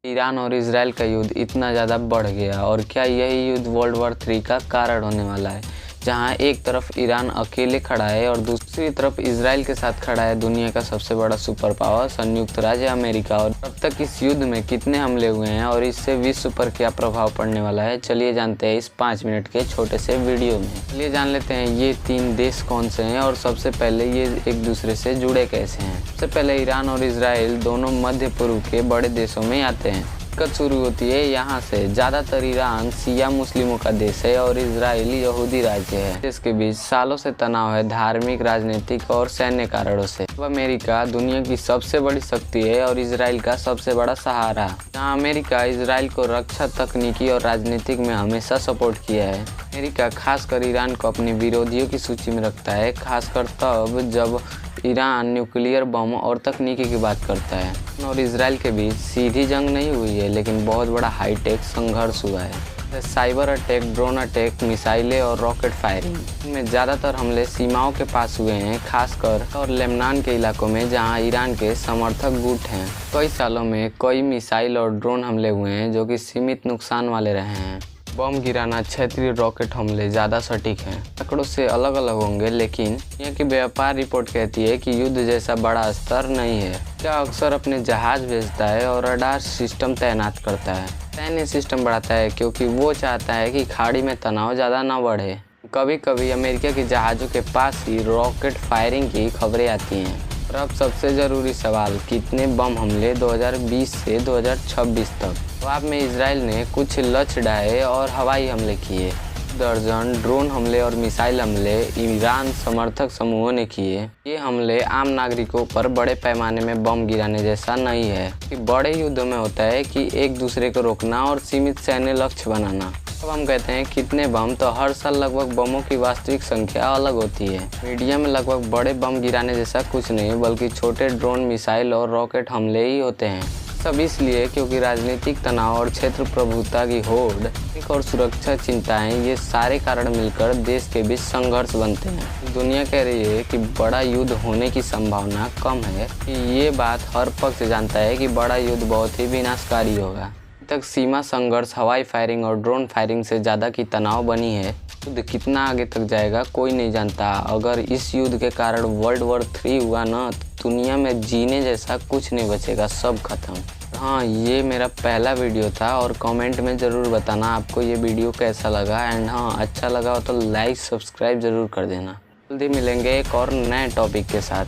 Iran और Israel का युद्ध इतना ज़्यादा बढ़ गया और क्या यही युद्ध वर्ल्ड वॉर 3 का कारण होने वाला है, जहां एक तरफ ईरान अकेले खड़ा है और दूसरी तरफ इजराइल के साथ खड़ा है दुनिया का सबसे बड़ा सुपर पावर संयुक्त राज्य अमेरिका। और अब तक इस युद्ध में कितने हमले हुए हैं और इससे विश्व पर क्या प्रभाव पड़ने वाला है, चलिए जानते हैं इस 5 मिनट के छोटे से वीडियो में। चलिए जान लेते हैं ये 3 देश कौन से हैं और सबसे पहले ये एक दूसरे से जुड़े कैसे हैं। सबसे पहले ईरान और इजराइल दोनों मध्य पूर्व के बड़े देशों में आते हैं। दिक्कत शुरू होती है यहाँ से। ज़्यादातर ईरान शिया मुस्लिमों का देश है और इजराइल यहूदी राज्य है। इसके बीच सालों से तनाव है, धार्मिक, राजनीतिक और सैन्य कारणों से। अब अमेरिका दुनिया की सबसे बड़ी शक्ति है और इजराइल का सबसे बड़ा सहारा। जहाँ अमेरिका इजराइल को रक्षा, तकनीकी और राजनीतिक में हमेशा सपोर्ट किया है। अमेरिका खासकर ईरान को अपने विरोधियों की सूची में रखता है, खासकर तब जब ईरान न्यूक्लियर बम और तकनीकी की बात करता है। और इजराइल के बीच सीधी जंग नहीं हुई है, लेकिन बहुत बड़ा हाईटेक संघर्ष हुआ है। साइबर अटैक, ड्रोन अटैक, मिसाइलें और रॉकेट फायरिंग। इनमें ज़्यादातर हमले सीमाओं के पास हुए हैं, खासकर और लेबनान के इलाकों में जहां ईरान के समर्थक गुट हैं। कई सालों में कई मिसाइल और ड्रोन हमले हुए हैं जो कि सीमित नुकसान वाले रहे हैं। बम गिराना, क्षेत्रीय रॉकेट हमले ज़्यादा सटीक हैं। आंकड़ों से अलग अलग होंगे, लेकिन यहाँ की व्यापार रिपोर्ट कहती है कि युद्ध जैसा बड़ा स्तर नहीं है। क्या अक्सर अपने जहाज भेजता है और रडार सिस्टम तैनात करता है। सैन्य सिस्टम बढ़ाता है क्योंकि वो चाहता है कि खाड़ी में तनाव ज़्यादा ना बढ़े। कभी कभी अमेरिका के जहाज़ों के पास ही रॉकेट फायरिंग की खबरें आती हैं। और अब सबसे ज़रूरी सवाल, कितने बम हमले 2020 से 2026 तक। जवाब में इजराइल ने कुछ लक्ष्य ढाए और हवाई हमले किए। दर्जन ड्रोन हमले और मिसाइल हमले ईरान समर्थक समूहों ने किए। ये हमले आम नागरिकों पर बड़े पैमाने में बम गिराने जैसा नहीं है कि बड़े युद्धों में होता है कि एक दूसरे को रोकना और सीमित सैन्य लक्ष्य बनाना। अब हम कहते हैं कितने बम, तो हर साल लगभग बमों की वास्तविक संख्या अलग होती है। मीडिया में लगभग बड़े बम गिराने जैसा कुछ नहीं, बल्कि छोटे ड्रोन, मिसाइल और रॉकेट हमले ही होते हैं। सब इसलिए क्योंकि राजनीतिक तनाव और क्षेत्र प्रभुता की होड़ और सुरक्षा चिंताएं, ये सारे कारण मिलकर देश के बीच संघर्ष बनते हैं। दुनिया कह रही है कि बड़ा युद्ध होने की संभावना कम है कि ये बात हर पक्ष जानता है कि बड़ा युद्ध बहुत ही विनाशकारी होगा। तक सीमा संघर्ष, हवाई फायरिंग और ड्रोन फायरिंग से ज़्यादा की तनाव बनी है। युद्ध कितना आगे तक जाएगा कोई नहीं जानता। अगर इस युद्ध के कारण वर्ल्ड वॉर 3 हुआ ना, तो दुनिया में जीने जैसा कुछ नहीं बचेगा, सब खत्म। हाँ, ये मेरा पहला वीडियो था और कमेंट में ज़रूर बताना आपको ये वीडियो कैसा लगा। एंड हाँ, अच्छा लगा हो तो लाइक, सब्सक्राइब ज़रूर कर देना। जल्दी मिलेंगे एक और नए टॉपिक के साथ।